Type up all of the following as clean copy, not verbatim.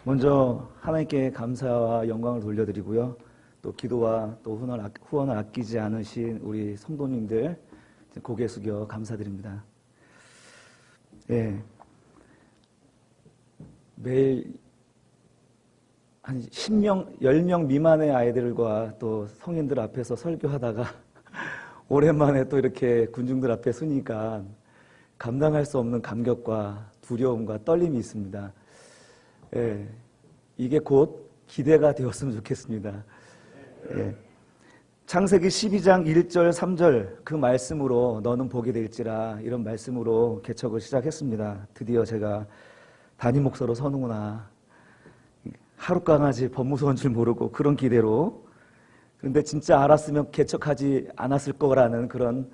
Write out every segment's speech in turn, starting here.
먼저 하나님께 감사와 영광을 돌려드리고요. 또 기도와 또 후원을 아끼지 않으신 우리 성도님들 고개 숙여 감사드립니다. 예. 매일 한 10명, 10명 미만의 아이들과 또 성인들 앞에서 설교하다가 오랜만에 또 이렇게 군중들 앞에 서니까 감당할 수 없는 감격과 두려움과 떨림이 있습니다. 예, 이게 곧 기대가 되었으면 좋겠습니다. 예, 창세기 12장 1절 3절 그 말씀으로 너는 복이 될지라 이런 말씀으로 개척을 시작했습니다. 드디어 제가 담임 목사로 서는구나. 하룻강아지 법무서인 줄 모르고 그런 기대로. 그런데 진짜 알았으면 개척하지 않았을 거라는 그런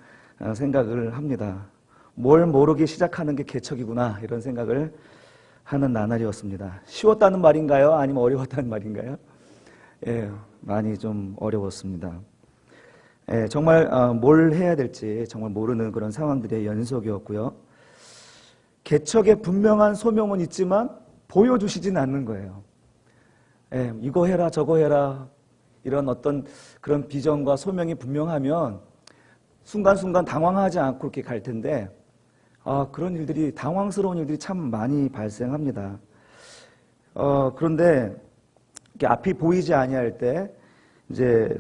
생각을 합니다. 뭘 모르기 시작하는 게 개척이구나 이런 생각을 하는 나날이었습니다. 쉬웠다는 말인가요? 아니면 어려웠다는 말인가요? 예, 많이 좀 어려웠습니다. 예, 정말 뭘 해야 될지 정말 모르는 그런 상황들의 연속이었고요. 개척의 분명한 소명은 있지만 보여주시진 않는 거예요. 예, 이거 해라 저거 해라 이런 어떤 그런 비전과 소명이 분명하면 순간순간 당황하지 않고 이렇게 갈 텐데 그런 일들이 당황스러운 일들이 참 많이 발생합니다. 그런데 앞이 보이지 아니할 때 이제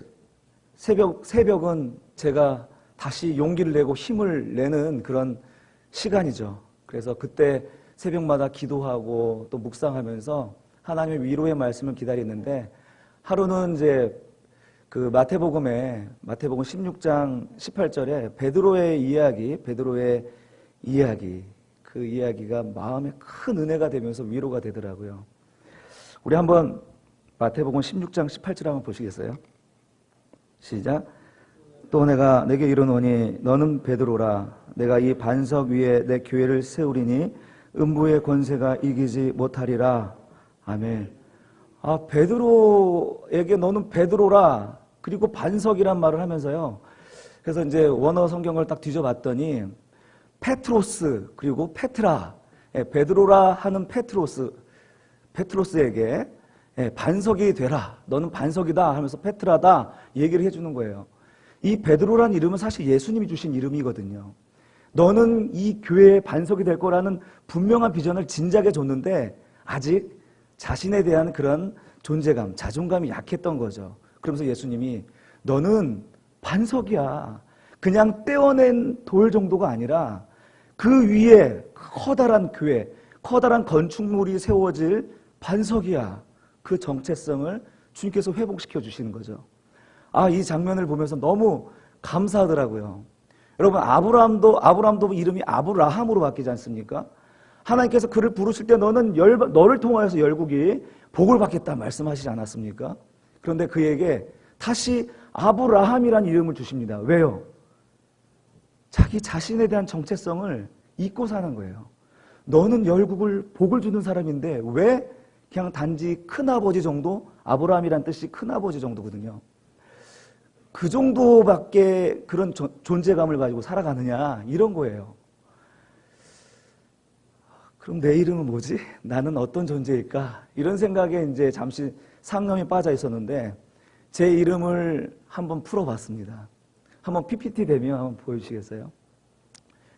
새벽은 제가 다시 용기를 내고 힘을 내는 그런 시간이죠. 그래서 그때 새벽마다 기도하고 또 묵상하면서 하나님의 위로의 말씀을 기다리는데 하루는 이제 그 마태복음 16장 18절에 베드로의 이야기, 그 이야기가 마음에 큰 은혜가 되면서 위로가 되더라고요. 우리 한번 마태복음 16장 18절 한번 보시겠어요? 시작. 또 내가 내게 이르노니 너는 베드로라. 내가 이 반석 위에 내 교회를 세우리니 음부의 권세가 이기지 못하리라. 아멘. 베드로에게 너는 베드로라. 그리고 반석이란 말을 하면서요. 그래서 이제 원어 성경을 딱 뒤져봤더니 페트로스 그리고 페트라, 베드로라 하는 페트로스에게 반석이 되라. 너는 반석이다 하면서 페트라다 얘기를 해주는 거예요. 이 베드로란 이름은 사실 예수님이 주신 이름이거든요. 너는 이 교회의 반석이 될 거라는 분명한 비전을 진작에 줬는데 아직 자신에 대한 그런 존재감, 자존감이 약했던 거죠. 그러면서 예수님이 너는 반석이야. 그냥 떼어낸 돌 정도가 아니라 그 위에 커다란 교회, 커다란 건축물이 세워질 반석이야. 그 정체성을 주님께서 회복시켜 주시는 거죠. 이 장면을 보면서 너무 감사하더라고요. 여러분, 아브라함도 이름이 아브라함으로 바뀌지 않습니까? 하나님께서 그를 부르실 때 너를 통하여서 열국이 복을 받겠다 말씀하시지 않았습니까? 그런데 그에게 다시 아브라함이라는 이름을 주십니다. 왜요? 자기 자신에 대한 정체성을 잊고 사는 거예요. 너는 열국을 복을 주는 사람인데 왜 그냥 단지 큰아버지 정도? 아브라함이란 뜻이 큰아버지 정도거든요. 그 정도밖에 그런 존재감을 가지고 살아가느냐 이런 거예요. 그럼 내 이름은 뭐지? 나는 어떤 존재일까? 이런 생각에 이제 잠시 상념에 빠져 있었는데 제 이름을 한번 풀어봤습니다. 한번 PPT 되면 한번 보여주시겠어요?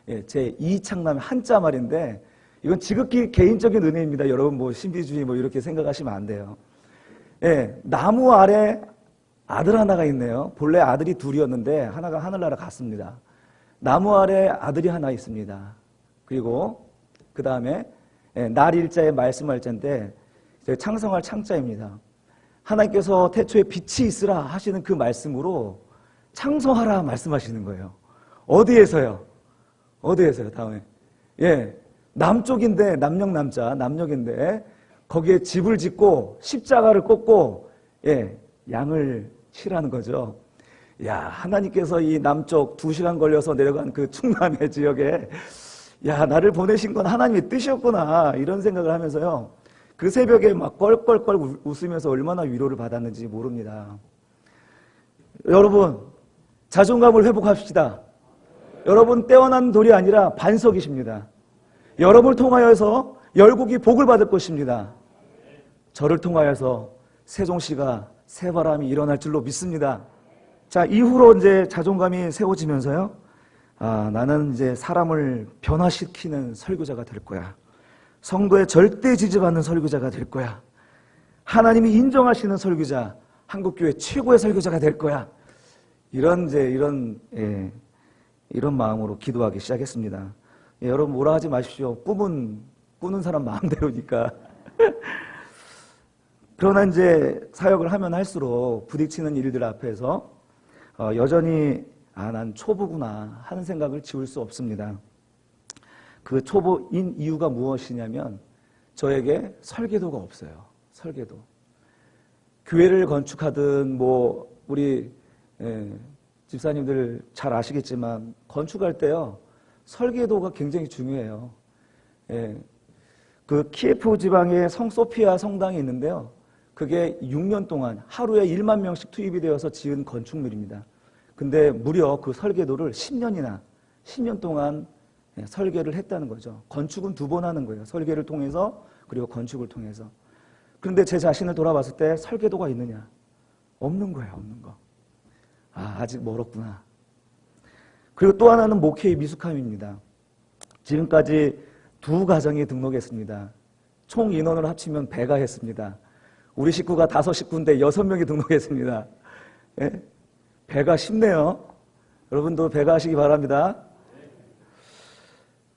예, 제 이창남의 한자 말인데 이건 지극히 개인적인 은혜입니다. 여러분 뭐 신비주의 뭐 이렇게 생각하시면 안 돼요. 예, 나무 아래 아들 하나가 있네요. 본래 아들이 둘이었는데 하나가 하늘나라 갔습니다. 나무 아래 아들이 하나 있습니다. 그리고 그 다음에 날 일자에 말씀할 자인데 창성할 창자입니다. 하나님께서 태초에 빛이 있으라 하시는 그 말씀으로 창성하라 말씀하시는 거예요. 어디에서요? 다음에 남쪽인데 남역인데 거기에 집을 짓고 십자가를 꽂고 양을 치라는 거죠. 하나님께서 이 남쪽 2시간 걸려서 내려간 그 충남의 지역에 나를 보내신 건 하나님의 뜻이었구나 이런 생각을 하면서요. 그 새벽에 막 껄껄껄 웃으면서 얼마나 위로를 받았는지 모릅니다. 여러분, 자존감을 회복합시다. 여러분 떼어난 돌이 아니라 반석이십니다. 여러분을 통하여서 열국이 복을 받을 것입니다. 저를 통하여서 세종시가 새바람이 일어날 줄로 믿습니다. 자, 이후로 이제 자존감이 세워지면서요. 나는 이제 사람을 변화시키는 설교자가 될 거야. 성도의 절대 지지받는 설교자가 될 거야. 하나님이 인정하시는 설교자, 한국교회 최고의 설교자가 될 거야. 이런 마음으로 기도하기 시작했습니다. 여러분 뭐라 하지 마십시오. 꿈은 꾸는 사람 마음대로니까. 그러나 이제 사역을 하면 할수록 부딪히는 일들 앞에서 여전히 난 초보구나 하는 생각을 지울 수 없습니다. 그 초보인 이유가 무엇이냐면 저에게 설계도가 없어요. 설계도. 교회를 건축하든 우리 집사님들 잘 아시겠지만 건축할 때요. 설계도가 굉장히 중요해요. 그 키예프 지방에 성 소피아 성당이 있는데요. 그게 6년 동안 하루에 1만 명씩 투입이 되어서 지은 건축물입니다. 근데 무려 그 설계도를 10년 동안 설계를 했다는 거죠. 건축은 2번 하는 거예요. 설계를 통해서 그리고 건축을 통해서. 그런데 제 자신을 돌아봤을 때 설계도가 있느냐? 없는 거예요. 없는 거. 아직 멀었구나. 그리고 또 하나는 목회의 미숙함입니다. 지금까지 2가정이 등록했습니다. 총 인원을 합치면 배가 했습니다. 우리 식구가 5식구인데 6명이 등록했습니다. 예? 배가 쉽네요. 여러분도 배가 하시기 바랍니다.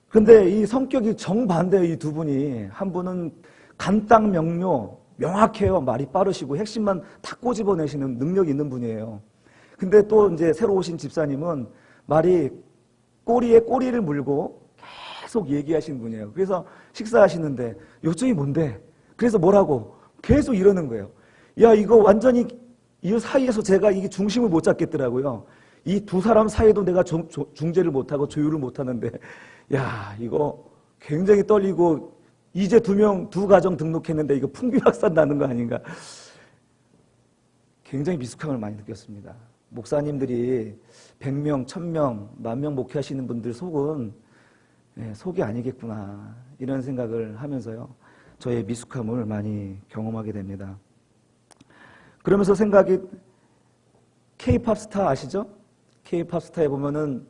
그런데 이 성격이 정반대의 이 2분이, 한 분은 간딱 명료, 명확해요. 말이 빠르시고 핵심만 다 꼬집어내시는 능력이 있는 분이에요. 근데 또 이제 새로 오신 집사님은 말이 꼬리에 꼬리를 물고 계속 얘기하시는 분이에요. 그래서 식사하시는데 요점이 뭔데? 그래서 뭐라고? 계속 이러는 거예요. 야, 이거 완전히 이 사이에서 제가 이게 중심을 못 잡겠더라고요. 이 2 사람 사이도 내가 중재를 못하고 조율을 못하는데, 야, 이거 굉장히 떨리고 이제 2 가정 등록했는데 이거 풍비박산 나는 거 아닌가? 굉장히 미숙함을 많이 느꼈습니다. 목사님들이 100명, 1000명, 10,000명 목회하시는 분들 속은 속이 아니겠구나 이런 생각을 하면서요. 저의 미숙함을 많이 경험하게 됩니다. 그러면서 생각이, K-팝 스타 아시죠? K-팝 스타에 보면은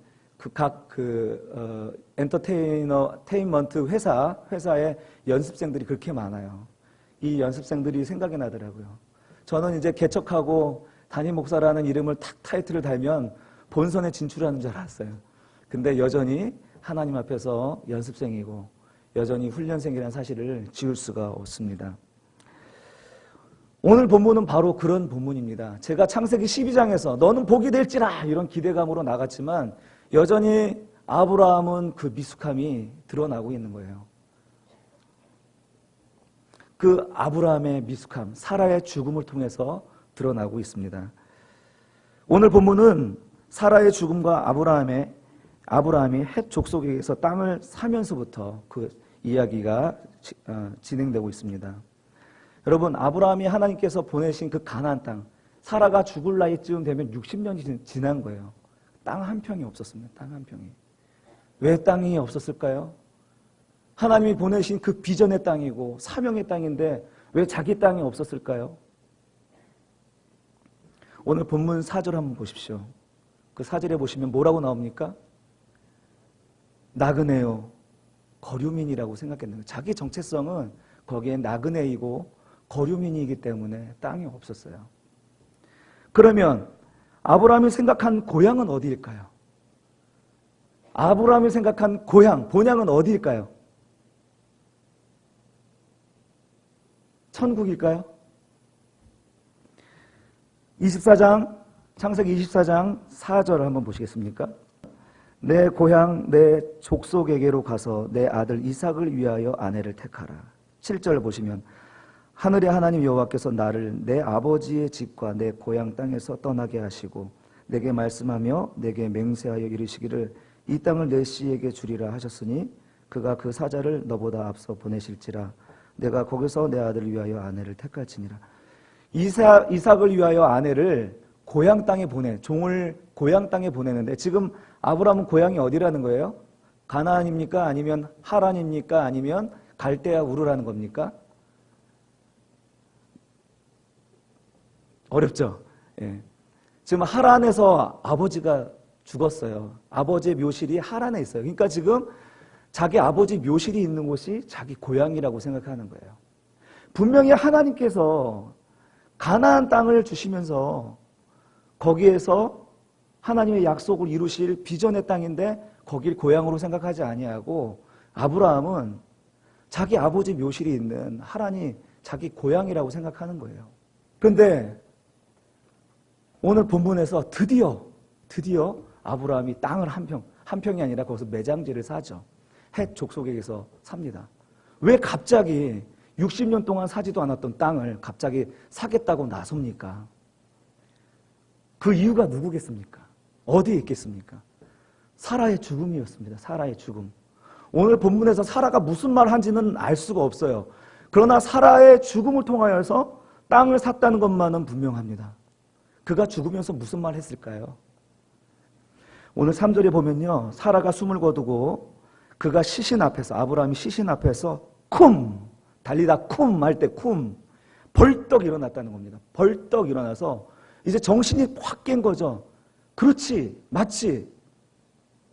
엔터테인먼트 회사의 연습생들이 그렇게 많아요. 이 연습생들이 생각이 나더라고요. 저는 이제 개척하고 담임 목사라는 이름을 탁 타이틀을 달면 본선에 진출하는 줄 알았어요. 근데 여전히 하나님 앞에서 연습생이고 여전히 훈련생이라는 사실을 지울 수가 없습니다. 오늘 본문은 바로 그런 본문입니다. 제가 창세기 12장에서 너는 복이 될지라 이런 기대감으로 나갔지만 여전히 아브라함은 그 미숙함이 드러나고 있는 거예요. 그 아브라함의 미숙함, 사라의 죽음을 통해서 드러나고 있습니다. 오늘 본문은 사라의 죽음과 아브라함이 헷 족속에서 땅을 사면서부터 그 이야기가 진행되고 있습니다. 여러분, 아브라함이 하나님께서 보내신 그 가나안 땅, 사라가 죽을 나이쯤 되면 60년이 지난 거예요. 땅 한 평이 없었습니다. 땅 한 평이. 왜 땅이 없었을까요? 하나님이 보내신 그 비전의 땅이고 사명의 땅인데 왜 자기 땅이 없었을까요? 오늘 본문 4절 한번 보십시오. 그 4절에 보시면 뭐라고 나옵니까? 나그네요, 거류민이라고 생각했는 거예요. 자기 정체성은 거기에 나그네이고 거류민이기 때문에 땅이 없었어요. 그러면 아브라함이 생각한 고향은 어디일까요? 아브라함이 생각한 고향, 본향은 어디일까요? 천국일까요? 24장, 창세기 24장 4절을 한번 보시겠습니까? 내 고향, 내 족속에게로 가서 내 아들 이삭을 위하여 아내를 택하라. 7절 보시면 하늘의 하나님 여호와께서 나를 내 아버지의 집과 내 고향 땅에서 떠나게 하시고 내게 말씀하며 내게 맹세하여 이르시기를 이 땅을 내 씨에게 주리라 하셨으니 그가 그 사자를 너보다 앞서 보내실지라 내가 거기서 내 아들을 위하여 아내를 택할지니라. 이삭을 위하여 아내를 고향 땅에 종을 고향 땅에 보내는데 지금 아브라함은 고향이 어디라는 거예요? 가나안입니까? 아니면 하란입니까? 아니면 갈대아 우르라는 겁니까? 어렵죠? 예. 지금 하란에서 아버지가 죽었어요. 아버지의 묘실이 하란에 있어요. 그러니까 지금 자기 아버지 묘실이 있는 곳이 자기 고향이라고 생각하는 거예요. 분명히 하나님께서 가나안 땅을 주시면서 거기에서 하나님의 약속을 이루실 비전의 땅인데 거길 고향으로 생각하지 아니하고 아브라함은 자기 아버지 묘실이 있는 하란이 자기 고향이라고 생각하는 거예요. 그런데 오늘 본문에서 드디어 아브라함이 땅을 한 평이 아니라 거기서 매장지를 사죠. 헷 족속에게서 삽니다. 왜 갑자기 60년 동안 사지도 않았던 땅을 갑자기 사겠다고 나섭니까? 그 이유가 누구겠습니까? 어디에 있겠습니까? 사라의 죽음이었습니다. 사라의 죽음. 오늘 본문에서 사라가 무슨 말 한지는 알 수가 없어요. 그러나 사라의 죽음을 통하여서 땅을 샀다는 것만은 분명합니다. 그가 죽으면서 무슨 말 했을까요? 오늘 3절에 보면요. 사라가 숨을 거두고 그가 시신 앞에서 아브라함이 시신 앞에서 쿰 달리다 쿰 할 때 쿰 벌떡 일어났다는 겁니다. 벌떡 일어나서 이제 정신이 확 깬 거죠. 그렇지 맞지.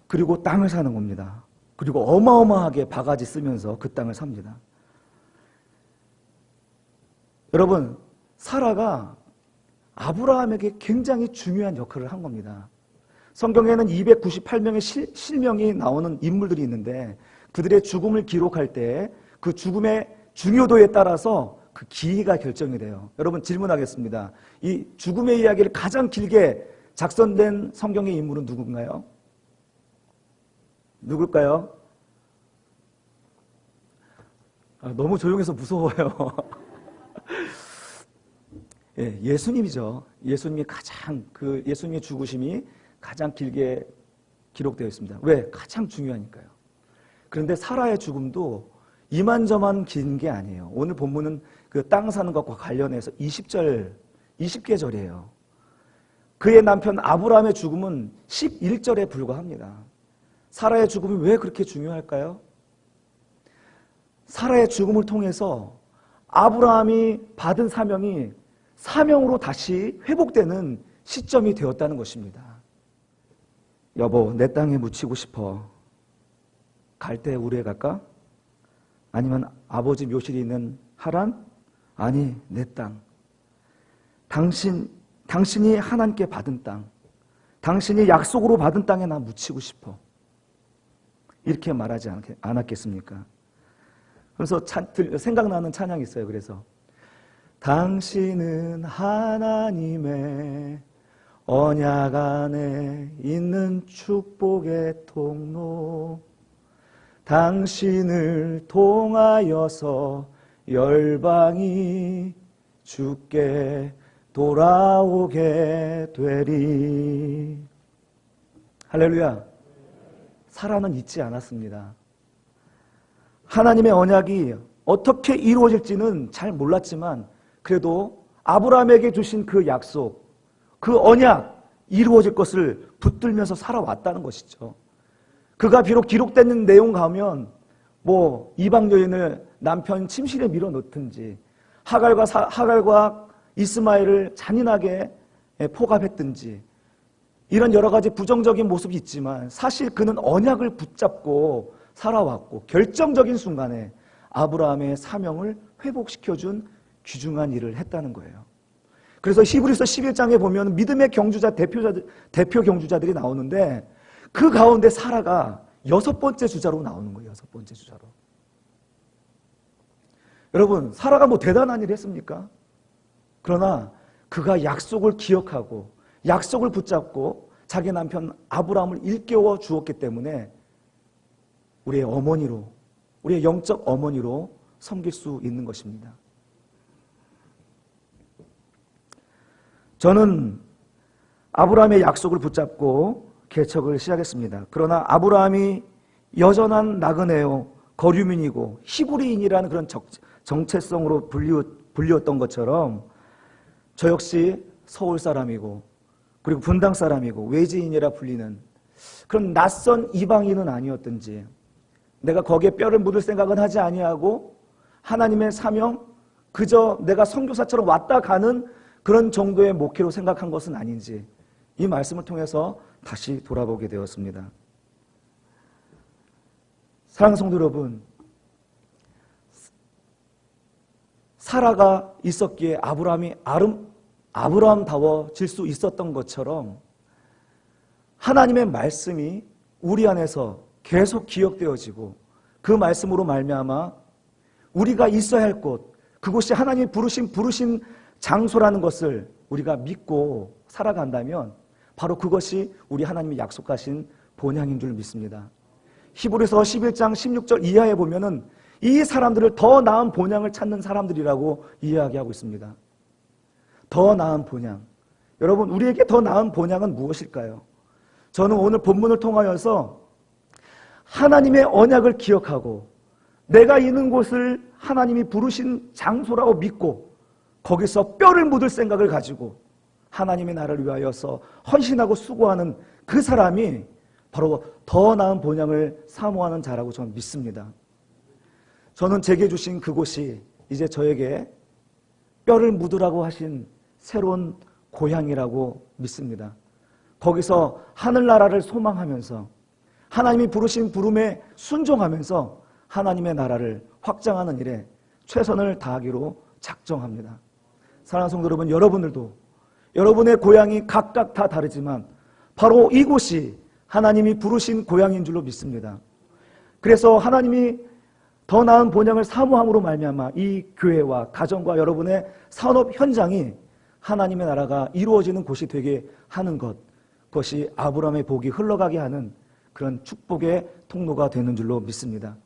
그리고 땅을 사는 겁니다. 그리고 어마어마하게 바가지 쓰면서 그 땅을 삽니다. 여러분 사라가 아브라함에게 굉장히 중요한 역할을 한 겁니다. 성경에는 298명의 실명이 나오는 인물들이 있는데 그들의 죽음을 기록할 때 그 죽음의 중요도에 따라서 그 길이가 결정이 돼요. 여러분 질문하겠습니다. 이 죽음의 이야기를 가장 길게 작성된 성경의 인물은 누군가요? 누굴까요? 너무 조용해서 무서워요. 예, 예수님이죠. 예수님이 예수님의 죽으심이 가장 길게 기록되어 있습니다. 왜? 가장 중요하니까요. 그런데 사라의 죽음도 이만저만 긴 게 아니에요. 오늘 본문은 그 땅 사는 것과 관련해서 20계절이에요. 그의 남편 아브라함의 죽음은 11절에 불과합니다. 사라의 죽음이 왜 그렇게 중요할까요? 사라의 죽음을 통해서 아브라함이 받은 사명이 사명으로 다시 회복되는 시점이 되었다는 것입니다. 여보, 내 땅에 묻히고 싶어. 갈 때 우리에 갈까? 아니면 아버지 묘실이 있는 하란? 아니, 내 땅. 당신이 하나님께 받은 땅, 당신이 약속으로 받은 땅에 나 묻히고 싶어. 이렇게 말하지 않았겠습니까? 그래서 생각나는 찬양이 있어요. 그래서 당신은 하나님의 언약 안에 있는 축복의 통로, 당신을 통하여서 열방이 주께 돌아오게 되리. 할렐루야. 사라는 잊지 않았습니다. 하나님의 언약이 어떻게 이루어질지는 잘 몰랐지만 그래도 아브라함에게 주신 그 약속, 그 언약 이루어질 것을 붙들면서 살아왔다는 것이죠. 그가 비록 기록된 내용 가면 이방 여인을 남편 침실에 밀어넣든지 하갈과 이스마엘을 잔인하게 포갑했든지 이런 여러 가지 부정적인 모습이 있지만 사실 그는 언약을 붙잡고 살아왔고 결정적인 순간에 아브라함의 사명을 회복시켜준 귀중한 일을 했다는 거예요. 그래서 히브리서 11장에 보면 믿음의 대표 경주자들이 나오는데 그 가운데 사라가 6번째 주자로 나오는 거예요. 6번째 주자로. 여러분, 사라가 대단한 일을 했습니까? 그러나 그가 약속을 기억하고 약속을 붙잡고 자기 남편 아브라함을 일깨워 주었기 때문에 우리의 어머니로, 우리의 영적 어머니로 섬길 수 있는 것입니다. 저는 아브라함의 약속을 붙잡고 개척을 시작했습니다. 그러나 아브라함이 여전한 나그네요, 거류민이고 히브리인이라는 그런 정체성으로 불리웠던 것처럼 저 역시 서울 사람이고 그리고 분당 사람이고 외지인이라 불리는 그런 낯선 이방인은 아니었든지 내가 거기에 뼈를 묻을 생각은 하지 아니하고 하나님의 사명, 그저 내가 선교사처럼 왔다 가는 그런 정도의 목회로 생각한 것은 아닌지 이 말씀을 통해서 다시 돌아보게 되었습니다. 사랑하는 성도 여러분, 사라가 있었기에 아브라함이 아브라함다워질 수 있었던 것처럼 하나님의 말씀이 우리 안에서 계속 기억되어지고 그 말씀으로 말미암아 우리가 있어야 할 곳, 그곳이 하나님이 부르신 장소라는 것을 우리가 믿고 살아간다면 바로 그것이 우리 하나님이 약속하신 본향인 줄 믿습니다. 히브리서 11장 16절 이하에 보면은 이 사람들을 더 나은 본향을 찾는 사람들이라고 이야기하고 있습니다. 더 나은 본향. 여러분, 우리에게 더 나은 본향은 무엇일까요? 저는 오늘 본문을 통하여서 하나님의 언약을 기억하고 내가 있는 곳을 하나님이 부르신 장소라고 믿고 거기서 뼈를 묻을 생각을 가지고 하나님의 나라를 위하여서 헌신하고 수고하는 그 사람이 바로 더 나은 본향을 사모하는 자라고 저는 믿습니다. 저는 제게 주신 그곳이 이제 저에게 뼈를 묻으라고 하신 새로운 고향이라고 믿습니다. 거기서 하늘나라를 소망하면서 하나님이 부르신 부름에 순종하면서 하나님의 나라를 확장하는 일에 최선을 다하기로 작정합니다. 사랑하는 성도 여러분, 여러분들도 여러분의 고향이 각각 다 다르지만 바로 이곳이 하나님이 부르신 고향인 줄로 믿습니다. 그래서 하나님이 더 나은 본향을 사모함으로 말미암아 이 교회와 가정과 여러분의 산업 현장이 하나님의 나라가 이루어지는 곳이 되게 하는 것, 그것이 아브라함의 복이 흘러가게 하는 그런 축복의 통로가 되는 줄로 믿습니다.